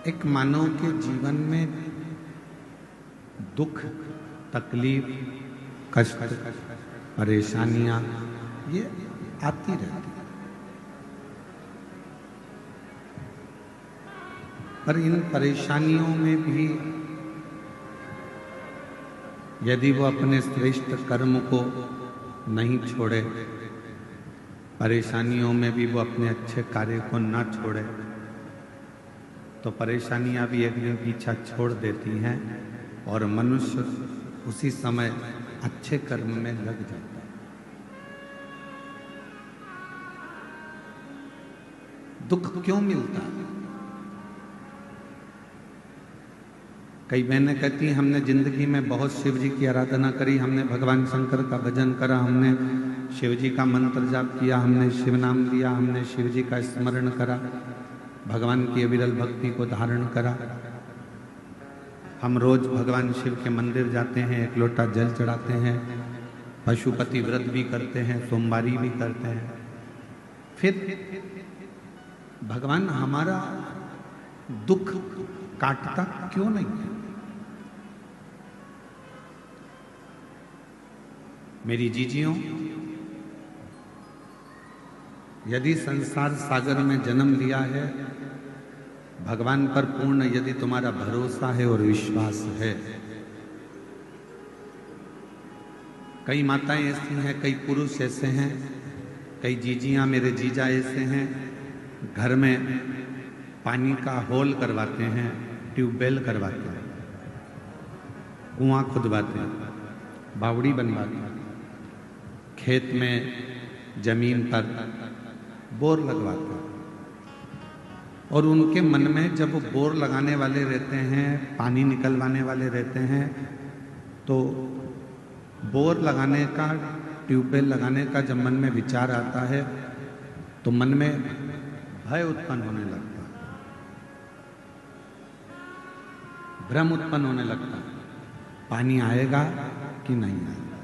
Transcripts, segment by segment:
एक मानव के जीवन में दुख, तकलीफ, कष्ट, परेशानियां ये आती रहती है, पर इन परेशानियों में भी यदि वो अपने श्रेष्ठ कर्म को नहीं छोड़े, परेशानियों में भी वो अपने अच्छे कार्य को ना छोड़े, तो परेशानियां भी एक दिन पीछा छोड़ देती हैं और मनुष्य उसी समय अच्छे कर्म में लग जाता है। दुख क्यों मिलता है? कई बहनें कहती हैं हमने जिंदगी में बहुत शिव जी की आराधना करी, हमने भगवान शंकर का भजन करा, हमने शिव जी का मंत्र जाप किया, हमने शिव नाम लिया, हमने शिव जी का स्मरण करा, भगवान की अविरल भक्ति को धारण करा। हम रोज भगवान शिव के मंदिर जाते हैं, एक लोटा जल चढ़ाते हैं, पशुपति व्रत भी करते हैं, सोमवारी भी करते हैं। फिर भगवान हमारा दुख काटता क्यों नहीं है? मेरी जीजियों, यदि संसार सागर में जन्म लिया है, भगवान पर पूर्ण यदि तुम्हारा भरोसा है और विश्वास है, कई माताएं ऐसी हैं, कई पुरुष ऐसे हैं, कई जीजियां मेरे जीजा ऐसे हैं, घर में पानी का होल करवाते हैं, ट्यूबवेल करवाते हैं, कुआं खुदवाते हैं, बावड़ी बनवाते हैं, खेत में जमीन पर बोर लगवाते हैं, और उनके मन में जब वो बोर लगाने वाले रहते हैं, पानी निकलवाने वाले रहते हैं, तो बोर लगाने का, ट्यूबवेल लगाने का जब मन में विचार आता है तो मन में भय उत्पन्न होने लगता है, भ्रम उत्पन्न होने लगता है, पानी आएगा कि नहीं आएगा,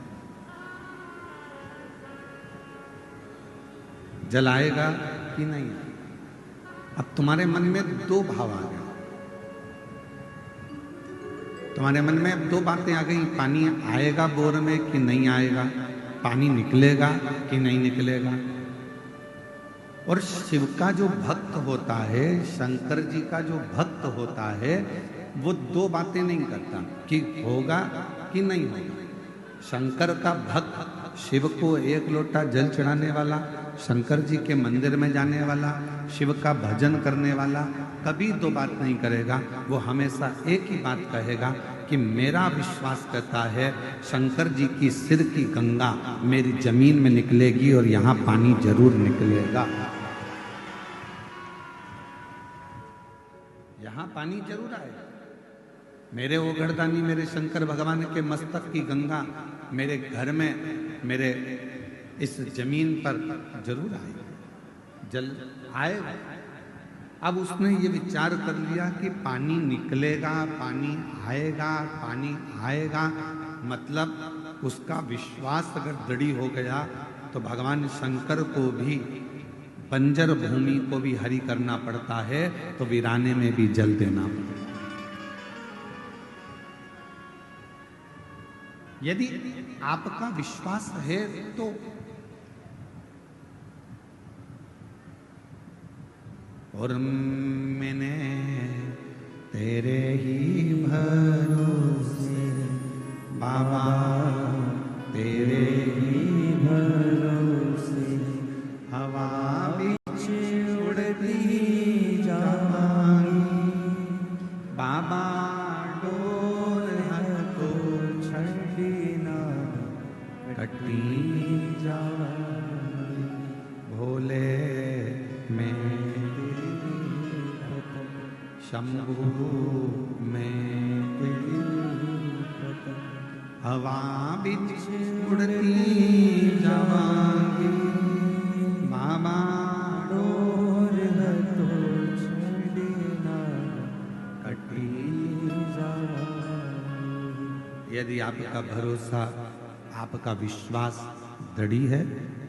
जल आएगा कि नहीं आएगा। अब तुम्हारे मन में दो भाव आ गए, तुम्हारे मन में अब दो बातें आ गई, पानी आएगा बोर में कि नहीं आएगा, पानी निकलेगा कि नहीं निकलेगा। और शिव का जो भक्त होता है, शंकर जी का जो भक्त होता है, वो दो बातें नहीं करता कि होगा कि नहीं होगा। शंकर का भक्त शिव को एक लोटा जल चढ़ाने वाला, शंकर जी के मंदिर में जाने वाला, शिव का भजन करने वाला कभी दो बात नहीं करेगा। वो हमेशा एक ही बात कहेगा कि मेरा विश्वास करता है शंकर जी की सिर की गंगा मेरी जमीन में निकलेगी और यहां पानी जरूर निकलेगा, यहां पानी जरूर आएगा। मेरे ओगड़दानी, मेरे शंकर भगवान के मस्तक की गंगा मेरे घर में, मेरे इस जमीन पर जरूर आएगा, जल आएगा। अब उसने ये विचार कर लिया कि पानी निकलेगा, पानी आएगा, पानी आएगा, मतलब उसका विश्वास अगर दृढ़ हो गया तो भगवान शंकर को भी बंजर भूमि को भी हरी करना पड़ता है, तो वीराने में भी जल देना पड़ता है। यदि आपका विश्वास है तो और मैंने तेरे ही भरोसे बाबा, तेरे ही भरोसे हवा बीच उड़ती जावांगी, बाबा डोर को छड़ी ना कटी जावांगी, भोले में शंभू में हवा बिच उड़ती जावांगी, बाबा डोर तो छड़ी ना कटी जावांगी। यदि आपका भरोसा, आपका विश्वास दृढ़ है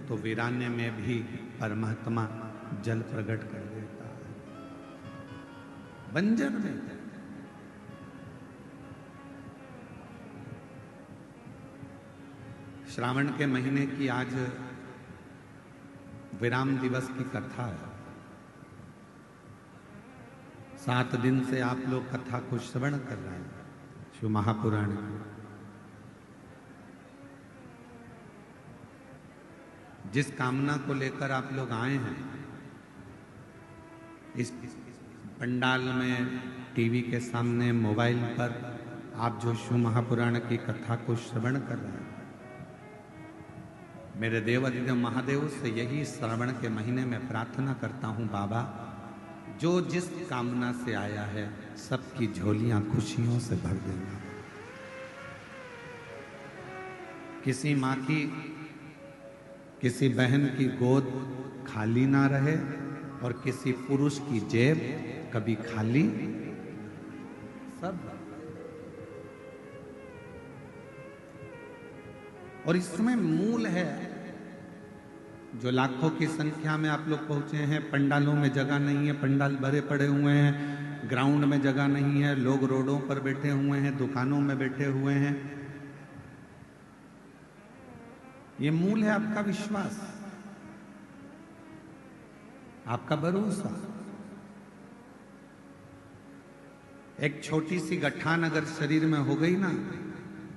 तो वीराने में भी परमात्मा जल प्रकट कर देता है। बंजर में। श्रावण के महीने की आज विराम दिवस की कथा है। 7 दिन से आप लोग कथा को श्रवण कर रहे हैं, शिव महापुराण की। जिस कामना को लेकर आप लोग आए हैं, इस पंडाल में, टीवी के सामने, मोबाइल पर आप जो शिव महापुराण की कथा को श्रवण कर रहे हैं, मेरे देवाधिदेव महादेव से यही श्रावण के महीने में प्रार्थना करता हूं, बाबा जो जिस कामना से आया है सबकी झोलियां खुशियों से भर देना। किसी मां की, किसी बहन की गोद खाली ना रहे और किसी पुरुष की जेब कभी खाली सब। और इसमें मूल है, जो लाखों की संख्या में आप लोग पहुंचे हैं, पंडालों में जगह नहीं है, पंडाल भरे पड़े हुए हैं, ग्राउंड में जगह नहीं है, लोग रोडों पर बैठे हुए हैं, दुकानों में बैठे हुए हैं। ये मूल है आपका विश्वास, आपका भरोसा। एक छोटी सी गठान अगर शरीर में हो गई ना,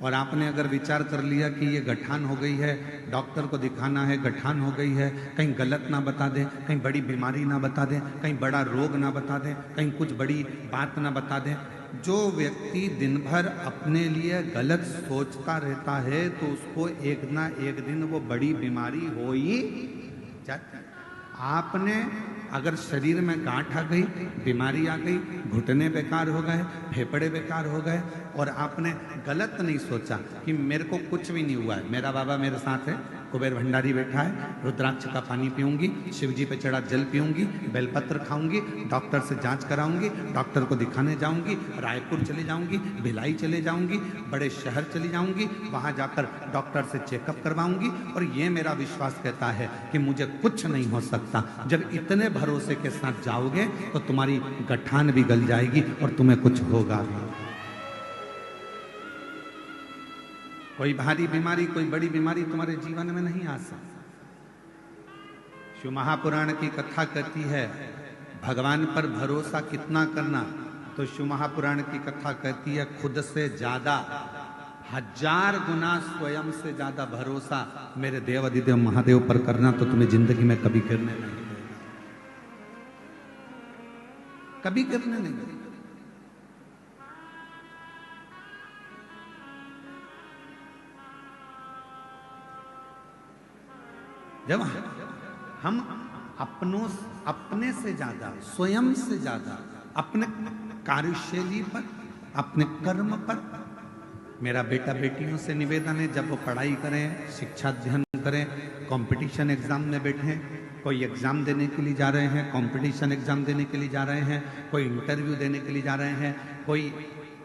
और आपने अगर विचार कर लिया कि ये गठान हो गई है, डॉक्टर को दिखाना है, गठान हो गई है, कहीं गलत ना बता दें, कहीं बड़ी बीमारी ना बता दें, कहीं बड़ा रोग ना बता दें, कहीं कुछ बड़ी बात ना बता दें। जो व्यक्ति दिन भर अपने लिए गलत सोचता रहता है तो उसको एक ना एक दिन वो बड़ी बीमारी हो ही जाती है। आपने अगर शरीर में गांठ आ गई, बीमारी आ गई, घुटने बेकार हो गए, फेफड़े बेकार हो गए, और आपने गलत नहीं सोचा कि मेरे को कुछ भी नहीं हुआ है, मेरा बाबा मेरे साथ है, कुबेर भंडारी बैठा है, रुद्राक्ष का पानी पीऊंगी, शिव जी पे चढ़ा जल पीऊंगी, बेलपत्र खाऊंगी, डॉक्टर से जांच कराऊंगी, डॉक्टर को दिखाने जाऊंगी, रायपुर चले जाऊंगी, भिलाई चले जाऊंगी, बड़े शहर चली जाऊंगी, वहां जाकर डॉक्टर से चेकअप करवाऊंगी, और ये मेरा विश्वास कहता है कि मुझे कुछ नहीं हो सकता। जब इतने भरोसे के साथ जाओगे तो तुम्हारी गठान भी गल जाएगी और तुम्हें कुछ होगा भी। कोई भारी बीमारी, कोई बड़ी बीमारी तुम्हारे जीवन में नहीं आ सकती। शिव महापुराण की कथा कहती है भगवान पर भरोसा कितना करना, तो शिव महापुराण की कथा कहती है खुद से ज्यादा 1000 गुना स्वयं से ज्यादा भरोसा मेरे देवाधिदेव महादेव पर करना, तो तुम्हें जिंदगी में कभी गिरने नहीं देगा, कभी गिरने नहीं देगा। जब हम अपने से ज्यादा, स्वयं से ज्यादा, अपने कार्यशैली पर, अपने कर्म पर, मेरा बेटा बेटियों से निवेदन है जब वो पढ़ाई करें, शिक्षा अध्ययन करें, कंपटीशन एग्जाम में बैठें, कोई एग्जाम देने के लिए जा रहे हैं, कंपटीशन एग्जाम देने के लिए जा रहे हैं, कोई इंटरव्यू देने के लिए जा रहे हैं, कोई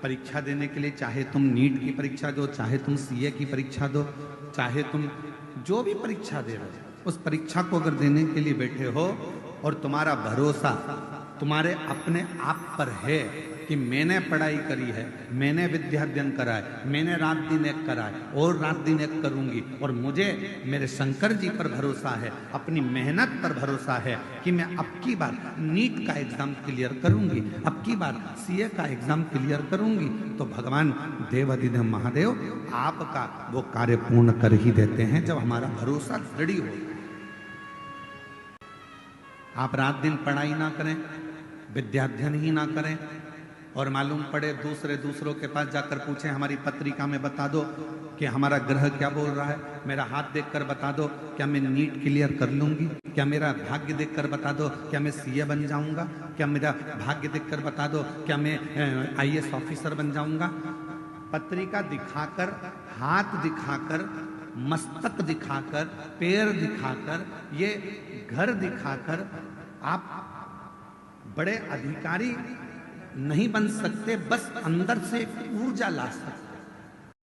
परीक्षा देने के लिए, चाहे तुम नीट की परीक्षा दो, चाहे तुम सीए की परीक्षा दो, चाहे तुम जो भी परीक्षा दे रहे हो, उस परीक्षा को अगर देने के लिए बैठे हो और तुम्हारा भरोसा तुम्हारे अपने आप पर है कि मैंने पढ़ाई करी है, मैंने विद्या अध्ययन करा है, मैंने रात दिन एक करा है और रात दिन एक करूंगी, और मुझे मेरे शंकर जी पर भरोसा है, अपनी मेहनत पर भरोसा है कि मैं अब की बार नीट का एग्जाम क्लियर करूंगी, अब की बार सीए का एग्जाम क्लियर करूंगी, तो भगवान देवाधिदेव महादेव आपका वो कार्य पूर्ण कर ही देते हैं जब हमारा भरोसा दृढ़ हो। आप रात दिन पढ़ाई ना करें, विद्याध्ययन ही ना करें, और मालूम पड़े दूसरों के पास जाकर पूछें हमारी पत्रिका में बता दो कि हमारा ग्रह क्या बोल रहा है, मेरा हाथ देखकर बता दो क्या मैं नीट क्लियर कर लूंगी, क्या मेरा भाग्य देखकर बता दो क्या मैं सीए बन जाऊंगा, क्या मेरा भाग्य देखकर बता दो क्या मैं आईएएस ऑफिसर बन जाऊंगा। पत्रिका दिखाकर, हाथ दिखाकर, मस्तक दिखाकर, पैर दिखाकर, ये घर दिखाकर आप बड़े अधिकारी नहीं बन सकते, बस अंदर से ऊर्जा ला सकते।